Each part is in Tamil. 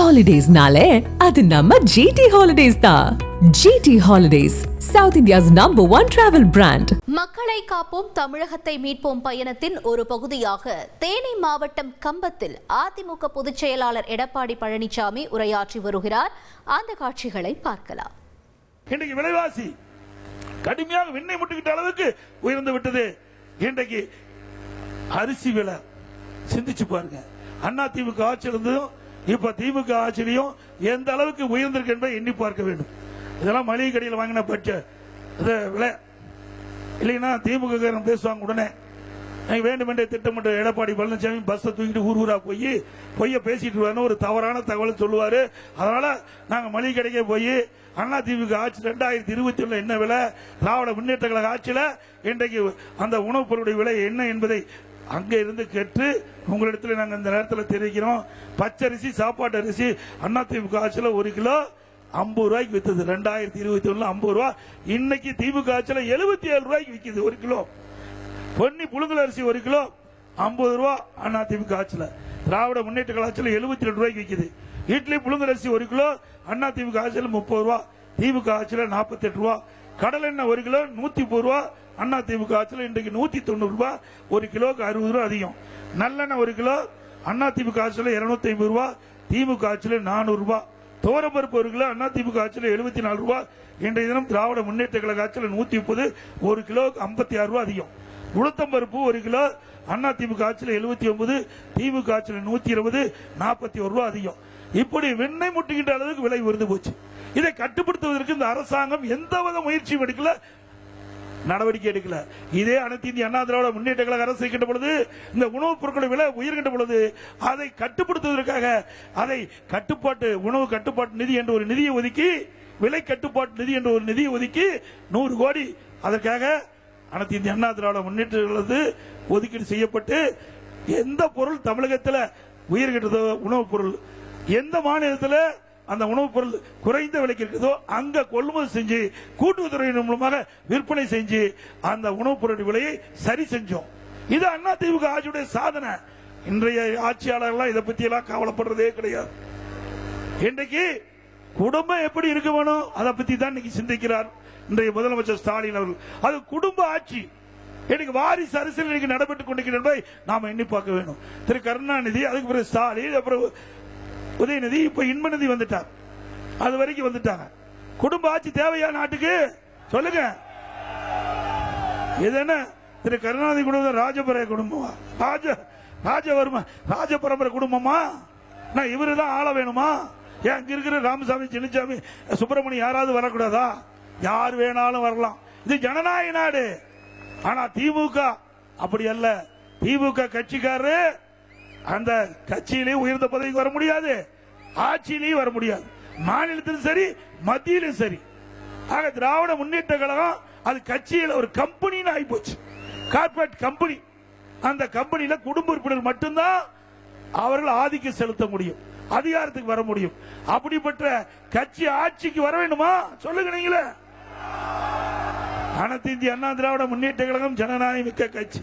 ஹாலிடேஸ்னாலே அது நம்ம ஜிடி ஹாலிடேஸ் தான். GT Holidays, south India's number 1 travel brand. மக்களை காப்போம் தமிழகத்தை மீட்போம் பயணத்தின் ஒரு பகுதியாக தேனி மாவட்டம் கம்பத்தில் அதிமுக பொதுச் செயலாளர் எடப்பாடி பழனிசாமி உரையாற்றி வருகிறார். அந்த காட்சிகளை பார்க்கலாம். இன்றைக்கு விலைவாசி கடுமையாக விண்ணை முட்டுகிட்ட அளவுக்கு உயர்ந்து விட்டது. இன்றைக்கு அரிசி விலை சிந்திச்சு பாருங்க. அண்ணா திமுக ஆட்சியிலிருந்தும் இப்ப திமுக ஆட்சியிலையும் எந்த அளவுக்கு உயர்ந்திருக்கு என்பதை எண்ணி பார்க்க வேண்டும். இதெல்லாம் மளிகை கடையில் வாங்கின பட்ச விலை இல்லைன்னா திமுக பேசுவாங்க. உடனே வேண்டுமென்றே திட்டமிட்ட எடப்பாடி பழனிசாமி பஸ் தூக்கிட்டு ஊர் ஊரா போய் பொய்ய பேசிட்டு ஒரு தவறான தகவல் சொல்லுவாரு. அதனால நாங்க மளிகை கடைக்கே போய் அண்ணா திமுக ஆட்சி 2021 என்ன விலை, திராவிட முன்னேற்ற கழக ஆட்சியில இன்றைக்கு அந்த உணவுப் பொருளுடைய விலை என்ன என்பதை அங்க இருந்து கேட்டு உங்களிடத்தில் நாங்கள் இந்த நேரத்தில் தெரிவிக்கிறோம். பச்சரிசி சாப்பாட்டு அரிசி அண்ணா திமுக ஆட்சியில 1 கிலோ 50 ரூபாய்க்கு வித்தது. 2021 50 ரூபாய். இன்னைக்கு திமுக ஆட்சியில 77 ரூபாய்க்கு விற்கிது 1 கிலோ. பொன்னி புழுங்கல் அரிசி 1 கிலோ 50 ரூபாய். அண்ணா திமுக ஆட்சியில திராவிட முன்னேற்ற கழக ஆட்சியில 72 ரூபாய்க்கு விற்கிது. இட்லி புழுங்கல் அரிசி 1 கிலோ அண்ணா திமுக ஆட்சியில 30 ரூபாய், திமுக ஆட்சியில 48 ரூபாய். கடல் எண்ணெய் 1 கிலோ 130 ரூபாய், அண்ணா திமுக ஆட்சியில இன்றைக்கு 190 ரூபாய். 1 கிலோக்கு 60 ரூபாய் அதிகம். நல்லெண்ணெய் 1 கிலோ அண்ணா திமுக ஆட்சியில 250 ரூபாய், திமுக ஆட்சியில 400 ரூபாய். துவரப்பருப்பு 1 கிலோ அண்ணா திமுக ஆட்சியில 74 ரூபாய். இன்றைய தினம் திராவிட முன்னேற்ற கழக ஆட்சியில 130, 1 கிலோக்கு 56 ரூபாய் அதிகம். உளுத்தம்பருப்பு 1 கிலோ அண்ணா திமுக ஆட்சியில 79, திமுக ஆட்சியில 120, 41 ரூபாய் அதிகம். இப்படி வெண்ணை முட்டுகின்ற அளவுக்கு விலை உயர்ந்து போச்சு. இதை கட்டுப்படுத்துவதற்கு இந்த அரசாங்கம் எந்தவித முயற்சியும் எடுக்கல, நடவடிக்கை எடுக்கல. இதே அனைத்து இந்திய அண்ணா திராவிட முன்னேற்ற கழக அரசு இருக்கின்ற பொழுது இந்த உணவுப் பொருட்கள் விலை உயர்கின்ற பொழுது அதை கட்டுப்படுத்துவதற்காக அதை கட்டுப்பாட்டு உணவு கட்டுப்பாட்டு நிதி என்ற ஒரு நிதியை ஒதுக்கி, விலை கட்டுப்பாட்டு நிதி என்ற ஒரு நிதியை ஒதுக்கி 100 கோடி அதற்காக அனைத்து இந்திய அண்ணா திராவிட முன்னேற்ற ஒதுக்கீடு செய்யப்பட்டு எந்த பொருள் தமிழகத்தில் உயர்கின்றதோ உணவுப் பொருள், எந்த மாநிலத்தில் அந்த உணவுப் பொருள் குறைந்த விலைக்கு இருக்குதோ அங்க கொள்முதல் செஞ்சு கூட்டுறவுத்துறையின் மூலமாக விற்பனை செஞ்சு அந்த உணவுப் பொருள் விலையை சரி செஞ்சோம். இது அண்ணா திமுக ஆட்சியுடைய சாதனை. இன்றைய ஆட்சியாளர்கள் இதை பத்தி எல்லாம் கவலைப்படுறதே கிடையாது. இன்றைக்கு குடும்பம் எப்படி இருக்க வேணும் அதை பத்தி தான் இன்னைக்கு சிந்திக்கிறார் இன்றைய முதலமைச்சர் ஸ்டாலின் அவர்கள். அது குடும்ப ஆட்சி. எனக்கு வாரிசு அரசியல் இன்னைக்கு நடைபெற்றுக் கொண்டிருக்கிற நாம எண்ணி பார்க்க வேண்டும். திரு கருணாநிதி, அதுக்கு பிறகு ஸ்டாலின், அப்புறம் உதயநிதி, இப்ப இன்பநிதி வந்துட்டார். அது வரைக்கும் வந்துட்டாங்க. குடும்ப ஆட்சி தேவையா நாட்டுக்கு? சொல்லுங்க. இது என்ன திரு கருணாநிதி குடும்பம் ராஜபுர குடும்பமா, ராஜவர்ம ராஜ பரம்பரை குடும்பமா? இவரு தான் ஆள வேணுமா? ஏன் அங்க இருக்கிற ராமசாமி, சின்னசாமி, சுப்பிரமணியம் யாராவது வரக்கூடாதா? யார் வேணாலும் வரலாம். இது ஜனநாயக நாடு. ஆனா திமுக அப்படி அல்ல. திமுக கட்சிக்காரரு அந்த கட்சியிலே உயர்ந்த பதவிக்கு வர முடியாது, ஆட்சியிலேயும் வர முடியாது, மாநிலத்திலும் சரி மத்தியிலும் சரி. ஆக திராவிட முன்னேற்ற கழகம் அது கட்சியில் ஒரு கம்பெனின்னு ஆகி போச்சு, கார்பரேட் கம்பெனி. அந்த கம்பெனியில குடும்ப உறுப்பினர் மட்டும்தான் அவர்கள் ஆதிக்கம் செலுத்த முடியும், அதிகாரத்துக்கு வர முடியும். அப்படிப்பட்ட கட்சி ஆட்சிக்கு வர வேண்டுமா? சொல்லுங்க நீங்களே. அனைத்து இந்திய அண்ணா திராவிட முன்னேற்ற கழகம் ஜனநாயக மிக்க கட்சி.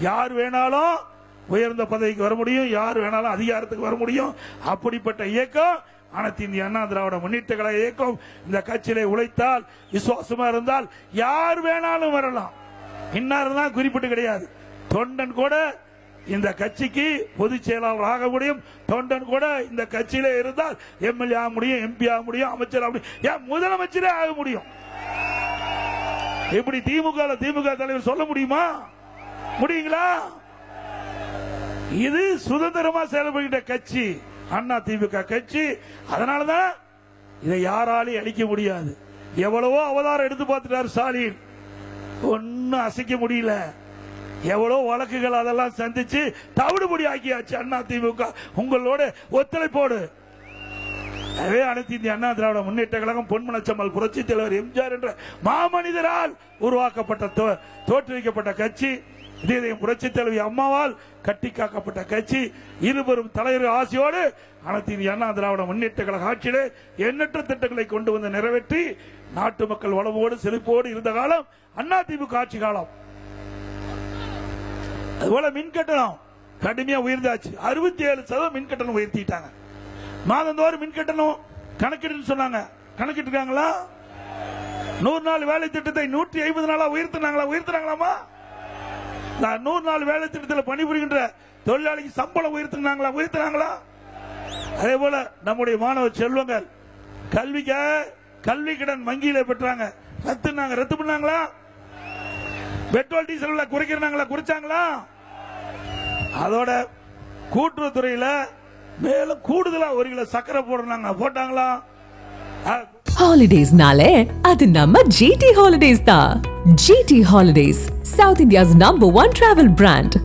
யார் வேணாலும் உயர்ந்த பதவிக்கு வர முடியும், யார் வேணாலும் அதிகாரத்துக்கு வர முடியும். அப்படிப்பட்ட இயக்கம் அனைத்து இந்திய அண்ணா திராவிட முன்னேற்ற கழக இயக்கம். இந்த கட்சியிலே உழைத்தால், விசுவாசமா இருந்தால் யார் வேணாலும் வரலாம். இன்னார் தான் குறிப்பிட்டு கிடையாது. தொண்டன் கூட இந்த கட்சிக்கு பொதுச் செயலாளர் ஆக முடியும். தொண்டன் கூட இந்த கட்சியிலே இருந்தால் எம்எல்ஏ ஆக முடியும், எம்பி ஆக முடியும், அமைச்சர் ஆக முடியும், ஏன் முதலமைச்சரே ஆக முடியும். இப்படி திமுக தலைவர் சொல்ல முடியுமா? முடியுங்களா? இது சுதந்திரமா செயல்படுகின்ற கட்சி அண்ணா திமுக கட்சி. அதனாலதான் இதை யாராலையும் அழிக்க முடியாது. எவ்வளவோ அவதாரம் எடுத்து பார்த்துட்டார் ஸ்டாலின், ஒன்னும் அசைக்க முடியல. எவ்வளவு வழக்குகள் அதெல்லாம் சந்திச்சு தவிடுபடி ஆக்கியாச்சு அண்ணா திமுக. உங்களோட ஒத்துழைப்போடு அனைத்து இந்திய அண்ணா திராவிட முன்னேற்ற கழகம் பொன்மனச்சம்மல் புரட்சி தலைவர் எம்ஜிஆர் என்ற மாமனிதரால் உருவாக்கப்பட்ட தோற்றுவிக்கப்பட்ட கட்சி. புரட்சி தலைவி அம்மாவால் கட்டி காக்கப்பட்ட கட்சி. இருவரும் தலைவர் ஆசையோடு அனைத்து இந்திய அண்ணா திராவிட முன்னேற்ற கழக ஆட்சியிலே எண்ணற்ற திட்டங்களை கொண்டு வந்து நிறைவேற்றி நாட்டு மக்கள் வளமோடு செழிப்போடு இருந்த காலம் அண்ணா திமுக ஆட்சி காலம். அதுபோல மின் கட்டணம் கடுமையா உயர்ந்தாச்சு. 67% மின் கட்டணம் உயர்த்திட்டாங்க. மாதந்தோறும் மின் கட்டணம் கணக்கிட்டு சொன்னாங்க. கணக்கிட்டு இருக்காங்களா? 100 நாள் வேலை திட்டத்தை 150 நாளா உயர்த்தினாங்களாமா? 100 நாள் வேலை திட்டத்தில் பணிபுரிகின்ற தொழிலாளிக்கு சம்பளம் உயர்த்தினாங்களா? அதே போல நம்முடைய மாணவ செல்வங்கள் கல்வி கடன் வங்கியில பெற்றாங்க, ரத்து பண்ணாங்களா? பெட்ரோல் டீசல் குறைச்சாங்களா? அதோட கூட்டுறவுத்துறையில மேலும் கூடுதலா 1 கிலோ சக்கரை போட்டாங்களா? ஹாலிடேஸ்னாலே அது நம்ம GT Holidays தான். GT Holidays, South India's #1 travel brand.